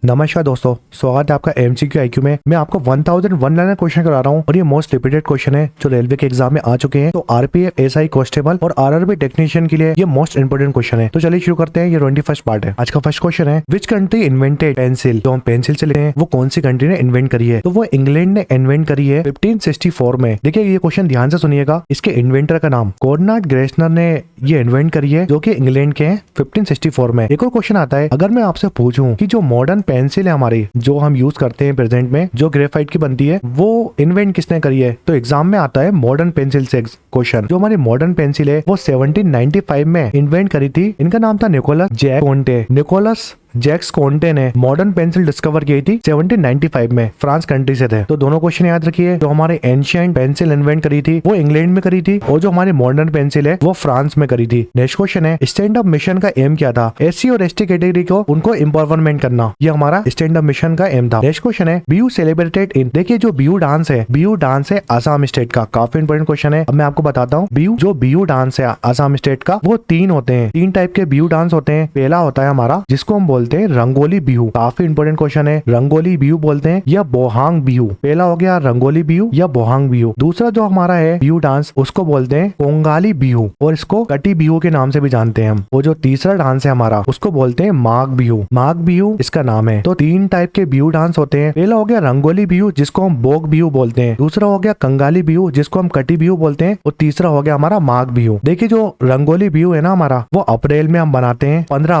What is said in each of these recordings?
नमस्कार दोस्तों, स्वागत है आपका एमसीक्यू आईक्यू में। मैं आपको 1001 लाइनर क्वेश्चन करा रहा हूँ और ये मोस्ट रिपीटेड क्वेश्चन है जो रेलवे के एग्जाम में आ चुके हैं। तो आरपीएफ, एसआई कांस्टेबल और आरआरबी टेक्नीशियन के लिए ये मोस्ट इंपोर्टेंट क्वेश्चन है। तो चलिए शुरू करते हैं। ये 21st पार्ट है। आज का फर्स्ट क्वेश्चन है, विच कंट्री इन्वेंटेड पेंसिल। जो हम पेंसिल से लिखते हैं वो कौन सी कंट्री ने इन्वेंट करी है? तो वो इंग्लैंड ने इन्वेंट करी है 1564 में। देखिए ये क्वेश्चन ध्यान से सुनिएगा। इसके इन्वेंटर का नाम कॉर्डनाट ग्रेसनर ने ये इन्वेंट करी है, जो कि इंग्लैंड के हैं 1564 में। एक और क्वेश्चन आता है, अगर मैं आपसे पूछूं कि जो मॉडर्न पेंसिल है हमारी, जो हम यूज करते हैं प्रेजेंट में, जो ग्रेफाइट की बनती है, वो इन्वेंट किसने करी है? तो एग्जाम में आता है मॉडर्न पेंसिल से क्वेश्चन। जो हमारी मॉडर्न पेंसिल है वो 1795 में इन्वेंट करी थी। इनका नाम था निकोलस जैक कोंटे। निकोलस जैक्स कोंटे ने मॉडर्न पेंसिल डिस्कवर की थी 1795 में, फ्रांस कंट्री से थे। तो दोनों क्वेश्चन याद रखिए। जो हमारे एंशिएंट पेंसिल इन्वेंट करी थी वो इंग्लैंड में करी थी, और जो हमारी मॉडर्न पेंसिल है वो फ्रांस में करी थी। नेक्स्ट क्वेश्चन है, स्टैंड अप मिशन का एम क्या था? एससी और एसटी कैटेगरी को उनको एम्पावरमेंट करना, ये हमारा स्टैंड अप मिशन का एम था। नेक्स्ट क्वेश्चन है, बिहू सेलिब्रेटेड इन। देखिए जो बिहू डांस है आसाम स्टेट का। काफी इंपोर्टेंट क्वेश्चन है। अब मैं आपको बताता हूँ। बिहू डांस है आसाम स्टेट का, वो तीन होते हैं। तीन टाइप के बिहू डांस होते हैं। पहला होता है हमारा जिसको हम बोलते हैं रंगोली बिहू। काफी इंपोर्टेंट क्वेश्चन है। रंगोली बिहू बोलते हैं या बोहांग बिहू। पहला हो गया रंगोली बिहू या बोहांग बिहू। दूसरा जो हमारा है बिहू डांस, उसको बोलते हैं कोंगाली बिहू, और इसको कटी बिहू के नाम से भी जानते हैं हम। और जो तीसरा डांस है हमारा, उसको बोलते हैं माघ बिहू। माघ बिहू इसका नाम है। तो तीन टाइप के बिहू डांस होते हैं। पहला हो गया रंगोली बिहू, जिसको हम बोग बिहू बोलते हैं। दूसरा हो गया कंगाली बिहू, जिसको हम कटी बिहू बोलते हैं। और तीसरा हो गया हमारा माघ बिहू। देखिए जो रंगोली बिहू है ना हमारा, वो अप्रैल में हम बनाते हैं। 15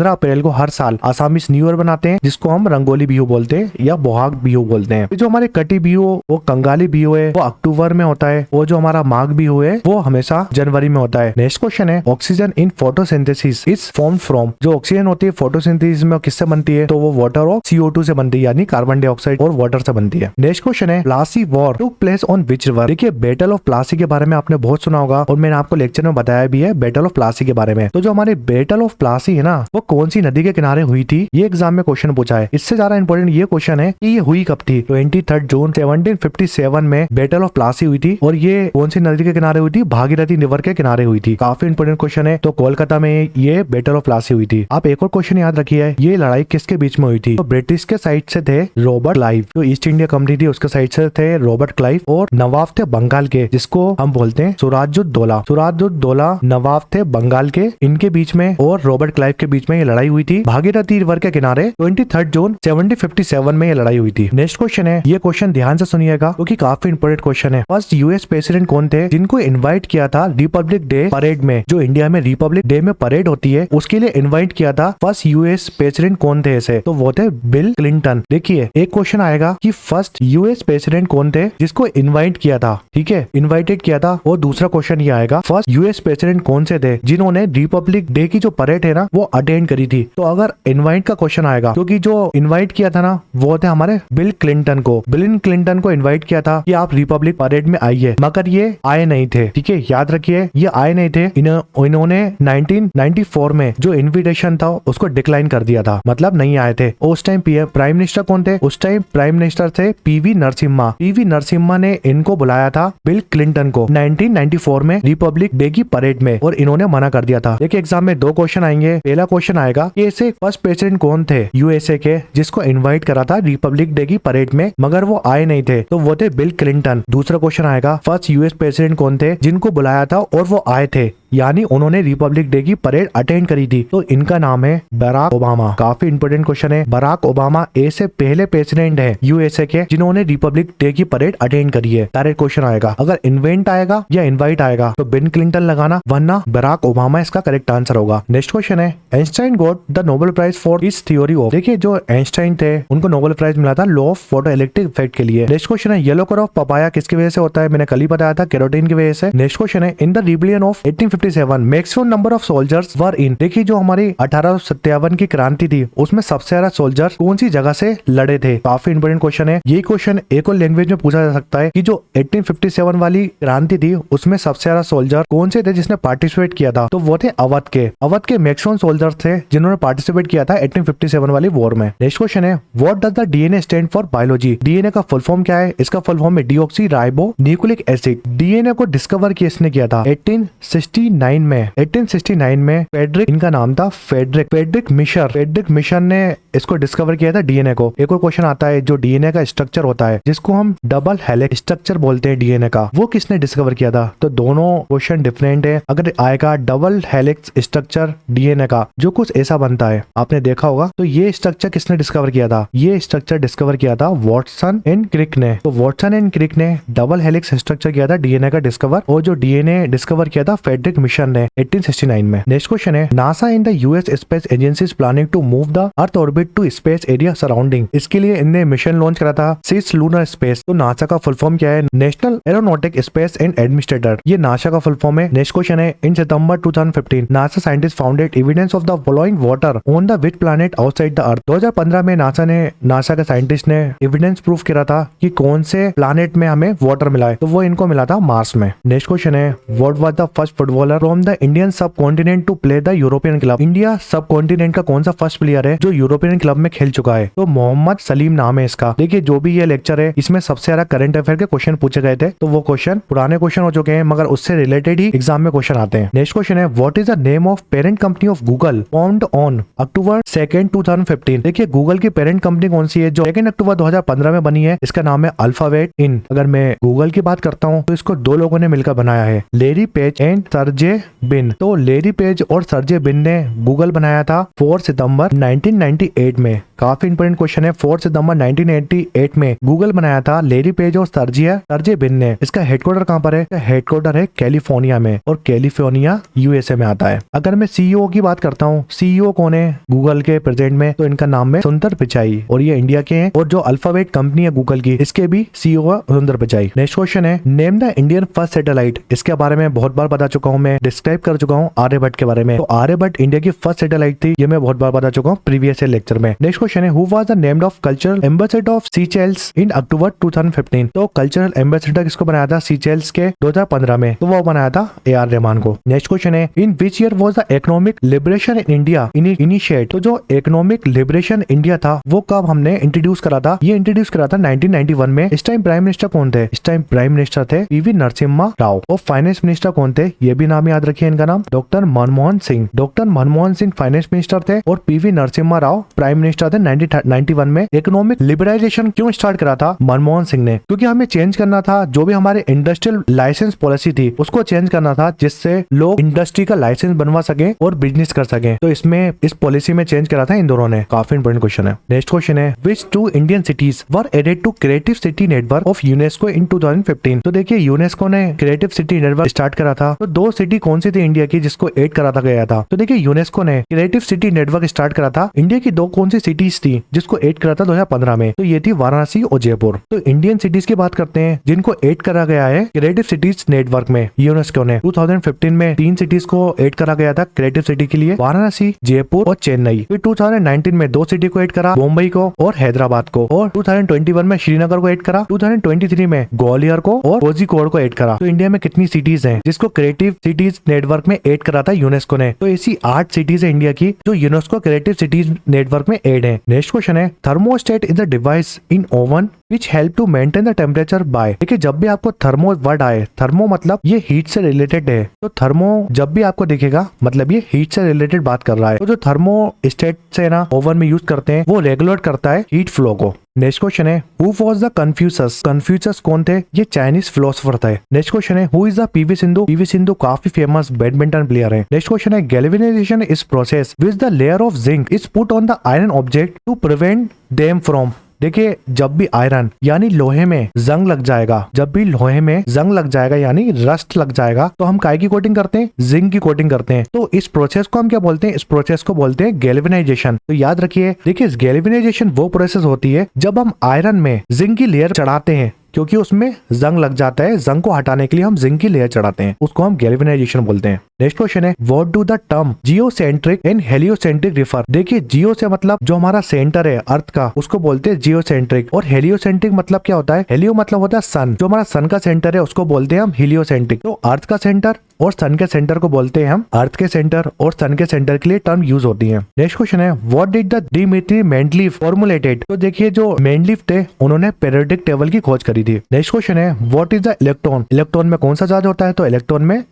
अप्रैल को हर साल आसामीज न्यू ईयर बनाते हैं, जिसको हम रंगोली बिहू बोलते हैं या बोहाग बिहू बोलते हैं। जो हमारे कटी बिहू, वो कंगाली बिहू है, वो अक्टूबर में होता है। और जो हमारा माघ बिहू है वो हमेशा जनवरी में होता है। नेक्स्ट क्वेश्चन है, oxygen in photosynthesis is formed from. जो ऑक्सीजन होती है फोटोसिंथेसिस में किससे बनती है? तो वो वाटर और CO2 से बनती है, यानी कार्बन डाइऑक्साइड और वाटर से बनती है। नेक्स्ट क्वेश्चन है, Plassey war took place on which river. देखिए बैटल ऑफ प्लासी के बारे में आपने बहुत सुना होगा, और मैंने आपको लेक्चर में बताया भी है बैटल ऑफ प्लासी के बारे में। तो जो हमारे बैटल ऑफ प्लासी है ना, वो कौन सी नदी के किनारे हुई थी? ये एग्जाम में क्वेश्चन पूछा है। इससे ज्यादा इंपॉर्टेंट ये क्वेश्चन है कि ये हुई कब थी? 23 जून 1757 में बैटल ऑफ प्लासी हुई थी। और ये कौन सी नदी के किनारे हुई थी? भागीरथी रिवर के किनारे हुई थी। काफी इंपॉर्टेंट क्वेश्चन है। तो कोलकाता में ये बैटल ऑफ प्लासी हुई थी। आप एक और क्वेश्चन याद रखिए, ये लड़ाई किसके बीच में हुई थी? तो ब्रिटिश के साइड से थे रॉबर्ट क्लाइव, जो ईस्ट इंडिया कंपनी थी उसके साइड से थे रॉबर्ट क्लाइव, और नवाब थे बंगाल के, जिसको हम बोलते हैं सुराजुद्दौला। सुराजुद्दौला नवाब थे बंगाल के, इनके बीच में और रॉबर्ट क्लाइव के बीच में ये लड़ाई हुई थी भागीरथी रिवर के किनारे 23 जून 1757 में ये लड़ाई हुई थी। नेक्स्ट क्वेश्चन है, ये क्वेश्चन ध्यान से सुनिएगा क्योंकि काफी इंपोर्टेंट क्वेश्चन है। फर्स्ट यूएस प्रेसिडेंट कौन थे जिनको इनवाइट किया था रिपब्लिक डे परेड में? जो इंडिया में रिपब्लिक डे में परेड होती है उसके लिए इनवाइट किया था। फर्स्ट यूएस प्रेसिडेंट कौन थे ऐसे? तो वो थे बिल क्लिंटन। देखिए एक क्वेश्चन आएगा कि फर्स्ट यूएस प्रेसिडेंट कौन थे जिसको इनवाइट किया था, ठीक है, इनवाइटेड किया था। और दूसरा क्वेश्चन ये आएगा, फर्स्ट यूएस प्रेसिडेंट कौन से थे जिन्होंने रिपब्लिक डे की जो परेड है ना वो अटेंड करी थी? तो अगर इनवाइट का क्वेश्चन आएगा, क्योंकि जो इनवाइट किया था ना वो थे हमारे बिल क्लिंटन को। बिल क्लिंटन को इनवाइट किया था कि आप रिपब्लिक परेड में आइए, मगर ये आए नहीं थे। ठीक है, याद रखिए ये आए नहीं थे। इन्होंने 1994 में जो इन्विटेशन था उसको डिक्लाइन कर दिया था, मतलब नहीं आए थे। उस टाइम प्राइम मिनिस्टर कौन थे? उस टाइम प्राइम मिनिस्टर थे पीवी नरसिम्हा। पीवी नरसिम्हा ने इनको बुलाया था बिल क्लिंटन को 1994 में रिपब्लिक डे की परेड में, और इन्होंने मना कर दिया था। देखिए एग्जाम में दो क्वेश्चन आएंगे। पहला क्वेश्चन आएगा कि ऐसे फर्स्ट प्रेसिडेंट कौन थे यूएसए के जिसको इनवाइट करा था रिपब्लिक डे की परेड में मगर वो आए नहीं थे? तो वो थे बिल क्लिंटन। दूसरा क्वेश्चन आएगा, फर्स्ट यूएस प्रेसिडेंट कौन थे जिनको बुलाया था और वो आए थे, यानी उन्होंने रिपब्लिक डे की परेड अटेंड करी थी? तो इनका नाम है बराक ओबामा। काफी इंपोर्टेंट क्वेश्चन है। बराक ओबामा ऐसे पहले प्रेसिडेंट है यूएसए के जिन्होंने रिपब्लिक डे की परेड अटेंड करी है। डायरेक्ट क्वेश्चन आएगा, अगर इन्वेंट आएगा या इनवाइट आएगा तो बिल क्लिंटन लगाना, वरना बराक ओबामा इसका करेक्ट आंसर होगा। नेक्स्ट क्वेश्चन है, Einstein got the Nobel prize for his theory of. देखिए जो आइंस्टाइन थे उनको नोबेल प्राइज मिला था law of photo electric effect के लिए। नेक्स्ट क्वेश्चन है, येलो कलर ऑफ पपाया किसकी वजह से होता है? मैंने कल ही बताया था, कैरोटीन की वजह से। नेक्स्ट क्वेश्चन है, in the rebellion of 1857 maximum number of soldiers were in. देखिए जो हमारी 1857 की क्रांति थी उसमें सबसे ज्यादा सोल्जर कौन सी जगह से लड़े थे? काफी इंपोर्टेंट क्वेश्चन है। ये क्वेश्चन एक और लैंग्वेज में पूछा जा सकता है कि जो 1857 वाली क्रांति थी उसमें सबसे ज्यादा सोल्जर कौन से थे जिसने पार्टिसिपेट किया था? तो वो थे अवध के। अवध के मैक्सिमम सोल्जर्स थे जिन्होंने पार्टिसिपेट किया था 1857 वाली वॉर में। नेक्स्ट क्वेश्चन है, what does the DNA stand for biology. DNA का फुल फॉर्म क्या है? इसका फुल फॉर्म है deoxy ribo nucleic acid. DNA को डिस्कवर किसने किया था? 1860 1869 में फेडरिक, इनका नाम था फेडरिक मिशर ने इसको डिस्कवर किया था डीएनए को। एक और क्वेश्चन आता है जो डीएनए का स्ट्रक्चर होता है जिसको हम डबल हेलिक्स स्ट्रक्चर बोलते हैं डीएनए का, वो किसने डिस्कवर किया था? तो दोनों क्वेश्चन डिफरेंट है। अगर आएगा डबल हेलिक्स स्ट्रक्चर डीएनए का जो कुछ ऐसा बनता है, आपने देखा होगा, तो ये स्ट्रक्चर किसने डिस्कवर किया था? ये स्ट्रक्चर डिस्कवर किया था वॉटसन एंड क्रिक ने। तो वॉटसन एंड क्रिक ने डबल हेलिक्स स्ट्रक्चर किया था डीएनए का डिस्कवर, और जो डीएनए डिस्कवर किया था फेडरिक मिशर ने 1869 में। नेक्स्ट क्वेश्चन है NASA in the US space agency is planning to move the earth orbit to space area surrounding. इसके लिए इनने मिशन लॉन्च करा था सिस लूनर स्पेस। तो नासा का फुल फॉर्म क्या है? National aeronautic space and administrator, ये नासा का फुल फॉर्म है। नेक्स्ट क्वेश्चन है in September 2015 NASA scientist founded evidence of the following water on the which planet outside the earth. 2015 में NASA के scientist ने evidence proof किया था कि कौन से प्लैनेट में हमें वाटर मिला है, तो वो इनको मिला था मार्स में। नेक्स्ट क्वेश्चन है what was the first footballer from the Indian subcontinent to play the European club. India subcontinent का कौन सा फर्स्ट प्लेयर है जो यूरोपियन क्लब में खेल चुका है? तो मोहम्मद सलीम नाम है इसका। देखिए जो भी ये लेक्चर है इसमें सबसे ज्यादा करंट अफेयर के क्वेश्चन पूछे गए थे, तो वो क्वेश्चन पुराने क्वेश्चन हो चुके हैं मगर उससे रिलेटेड ही एग्जाम में क्वेश्चन आते हैं। नेक्स्ट क्वेश्चन है what is the name of parent company of Google found on October 2, 2015। देखिए गूगल की पेरेंट कंपनी कौन सी है जो 2 अक्टूबर 2015 में बनी है? इसका नाम है अल्फाबेट इन। अगर मैं गूगल की बात करता हूँ तो इसको दो लोगों ने मिलकर बनाया है, लेरी पेज एंड सर्जे बिन। तो लेरी पेज और सर्जे बिन ने गूगल बनाया था 4 सितंबर 1998 में। काफी इंपोर्टेंट क्वेश्चन है। 4 सितंबर 1988 में गूगल बनाया था लेरी पेज और सर्जे बिन ने। इसका हेडक्वार्टर कहाँ पर है? हेडक्वार्टर है कैलिफोर्निया में, और कैलिफोर्निया यूएसए में आता है। अगर मैं सीईओ की बात करता हूँ, सीईओ कौन है गूगल के प्रेजेंट में? तो इनका नाम है सुंदर पिचाई, और ये इंडिया के हैं। और जो अल्फाबेट कंपनी है गूगल की, इसके भी सीईओ है सुंदर पिचाई। नेक्स्ट क्वेश्चन है name the Indian first satellite. इसके बारे में बहुत बार बता चुका हूँ, मैं डिस्क्राइब कर चुका हूँ आर्यभट्ट के बारे में। तो आर्यभट्ट इंडिया की फर्स्ट सैटेलाइट थी, ये मैं बहुत बार बता चुका हूँ प्रीवियस लेक्चर में। नेक्स्ट क्वेश्चन है who was the named of cultural ambassador of Seychelles in October 2015। तो कल्चरल एम्बेसडर किसको बनाया था सीचेल्स के 2015 में? तो वो बनाया था AR रहमान को। नेक्स्ट क्वेश्चन है in which year was the economic liberation in India initiate. तो जो इकोनॉमिक लिबरेशन इंडिया था वो कब हमने इंट्रोड्यूस करा था? ये इंट्रोड्यूस करा था 1991 में। इस टाइम प्राइम मिनिस्टर कौन थे? इस टाइम प्राइम मिनिस्टर थे PV नरसिम्हा राव। और फाइनेंस मिनिस्टर कौन थे? ये भी नाम याद रखिए इनका नाम, doctor Manmohan Singh. Doctor Manmohan Singh finance minister थे और PV Narasimha Rao prime minister थे 1991 में। इकोनॉमिक लिबरलाइजेशन क्यों स्टार्ट करा था मनमोहन सिंह ने? क्योंकि हमें चेंज करना था जो भी हमारे इंडस्ट्रियल लाइसेंस पॉलिसी थी उसको चेंज करना था, जिससे लोग इंडस्ट्री का लाइसेंस बनवा सके और बिजनेस कर सके। तो इसमें इस पॉलिसी में चेंज करा था इन दोनों ने। काफी इंपोर्टेंट क्वेश्चन है। नेक्स्ट क्वेश्चन है which 2 Indian cities were added to creative city network of UNESCO in 2015। तो देखिए यूनेस्को ने क्रिएटिव सिटी नेटवर्क स्टार्ट करा था, तो 2 सिटी कौन सी थी इंडिया की जिसको एड करा था गया था? तो देखिए यूनेस्को ने क्रिएटिव सिटी नेटवर्क स्टार्ट करा था। इंडिया की 2 कौन सी सिटीज थी जिसको एड करा था 2015 में? तो ये थी वाराणसी और जयपुर। तो इंडियन सिटीज की बात करते हैं जिनको एड करा गया है क्रिएटिव सिटीज नेटवर्क में यूनेस्को ने। 2015 में 3 सिटीज को एड करा गया था क्रिएटिव सिटी के लिए, वाराणसी, जयपुर और चेन्नई। फिर 2019 में 2 सिटी को एड करा, मुंबई को और हैदराबाद को। और 2021 में श्रीनगर को एड करा, 2023 में ग्वालियर को और कोझिकोड को एड करा। तो इंडिया में कितनी सिटीज हैं जिसको क्रिएटिव सिटीज नेटवर्क में एड करा था यूनेस्को ने? तो ऐसी 8 सिटीज है इंडिया की जो यूनेस्को क्रिएटिव सिटीज नेटवर्क में एड है। नेक्स्ट क्वेश्चन है thermostat is the device in oven which help to maintain the temperature by. देखिए जब भी आपको थर्मो वर्ड आए, थर्मो मतलब ये हीट से रिलेटेड है, तो थर्मो जब भी आपको दिखेगा मतलब ये हीट से रिलेटेड बात कर रहा है। तो जो थर्मो स्टेट से ना ओवन में यूज करते हैं वो रेगुलेट करता है हीट फ्लो को। नेक्स्ट क्वेश्चन है who was the Confucius. Confucius कौन थे? ये चाइनीज फिलोसोफर थे। नेक्स्ट क्वेश्चन है who is the PV Sindhu. PV Sindhu काफी फेमस बैडमिंटन प्लेयर है। नेक्स्ट क्वेश्चन है galvanization is process which the layer of zinc is put on the iron object to prevent them from. देखिए जब भी iron यानी लोहे में जंग लग जाएगा, जब भी लोहे में जंग लग जाएगा यानी रस्ट लग जाएगा, तो हम काय की कोटिंग करते हैं? जिंक की कोटिंग करते हैं। तो इस प्रोसेस को हम क्या बोलते हैं? इस प्रोसेस को बोलते हैं गैल्वेनाइजेशन। तो याद रखिए, देखिए गैल्वेनाइजेशन वो प्रोसेस होती है जब हम आयरन में जिंक की लेयर चढ़ाते हैं, क्योंकि उसमें जंग लग जाता है, जंग को हटाने के लिए हम जिंक की लेयर चढ़ाते हैं, उसको हम गैल्वेनाइजेशन बोलते हैं। नेक्स्ट क्वेश्चन है what do the term geocentric and heliocentric refer. देखिए जियो से मतलब जो हमारा सेंटर है अर्थ का, उसको बोलते हैं जियोसेंट्रिक। और हेलियोसेंट्रिक मतलब क्या होता है? हेलियो मतलब होता है सन, जो हमारा सन का सेंटर है उसको बोलते हैं हम हेलियोसेंट्रिक। तो अर्थ का सेंटर और सन के सेंटर को बोलते हैं हम अर्थ के सेंटर, और सन के सेंटर के लिए टर्म यूज होती है। नेक्स्ट क्वेश्चन है what did the Dmitri Mendeleev formulated. तो देखिए जो मेंडलीफ थे उन्होंने पीरियोडिक टेबल की खोज करी थी। नेक्स्ट क्वेश्चन है what is the electron. Electron में कौन सा चार्ज होता है? तो इलेक्ट्रॉन में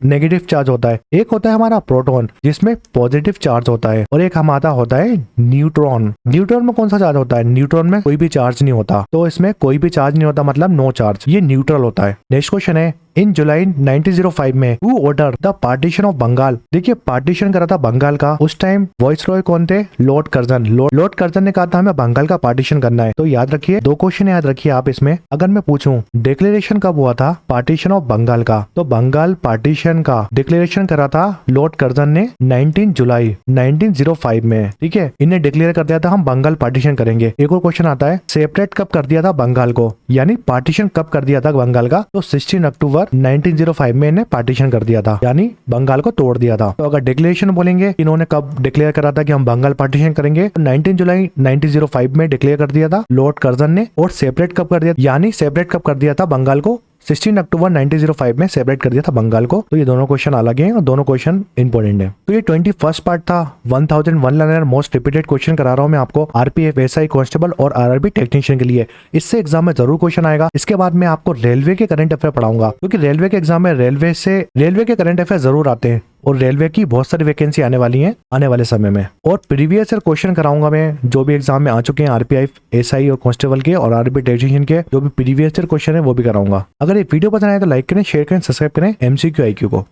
नेगेटिव चार्ज होता है, एक होता है हमारा प्रोटॉन जिसमें पॉजिटिव चार्ज होता है, और एक हमारा होता है न्यूट्रॉन। न्यूट्रॉन में कौन सा चार्ज होता है? न्यूट्रॉन में कोई भी चार्ज नहीं होता, तो इसमें कोई भी चार्ज नहीं होता, मतलब नो चार्ज, ये न्यूट्रल होता है। नेक्स्ट क्वेश्चन है, इन जुलाई 1905 में who order the partition of Bengal. देखिए पार्टीशन करा था बंगाल का, उस टाइम वॉइसरॉय कौन थे? Lord Curzon. लॉर्ड कर्जन ने कहा था हमें बंगाल का पार्टीशन करना है। तो याद रखिए, दो क्वेश्चन याद रखिए आप इसमें। अगर मैं पूछूं डिक्लेरेशन कब हुआ था पार्टीशन ऑफ बंगाल का, तो बंगाल पार्टीशन का डिक्लेरेशन करा था लॉर्ड कर्जन ने 19 जुलाई 1905 में। ठीक है, इन्हें डिक्लेयर कर दिया था हम बंगाल पार्टीशन करेंगे। एक और क्वेश्चन आता है, सेपरेट कब कर दिया था बंगाल को, यानी पार्टीशन कब कर दिया था बंगाल का? तो 16 अक्टूबर 1905 में इन्हें पार्टीशन कर दिया था, यानी बंगाल को तोड़ दिया था। तो अगर डिक्लेरेशन बोलेंगे इन्होंने कब डिक्लेयर करा था कि हम बंगाल पार्टीशन करेंगे, तो 19 जुलाई 1905 में डिक्लेयर कर दिया था लॉर्ड कर्जन ने। और सेपरेट कब कर दिया, यानी सेपरेट कब कर दिया था बंगाल को? 16 अक्टूबर 1905 में सेपरेट कर दिया था बंगाल को। तो ये दोनों क्वेश्चन अलग हैं और दोनों क्वेश्चन इंपॉर्टेंट है। तो ये 21st पार्ट था 1001 लर्नर मोस्ट रिपीटेड क्वेश्चन करा रहा हूँ मैं आपको आरपीएफ, एसआई कांस्टेबल और आरआरबी टेक्नीशियन के लिए। इससे एग्जाम में जरूर क्वेश्चन आएगा। इसके बाद मैं आपको रेलवे के करंट अफेयर पढ़ाऊंगा, क्योंकि रेलवे के एग्जाम में रेलवे के करंट अफेयर जरूर आते हैं और रेलवे की बहुत सारी वैकेंसी आने वाली है आने वाले समय में। और प्रीवियस ईयर क्वेश्चन कराऊंगा मैं जो भी एग्जाम में आ चुके हैं आरपीएफ, एसआई और कांस्टेबल के और आरआरबी टेक्नीशियन के, जो भी प्रीवियस ईयर क्वेश्चन है वो भी कराऊंगा। अगर ये वीडियो पसंद आए तो लाइक करें, शेयर करें, सब्सक्राइब करें एमसीक्यू आईक्यू को।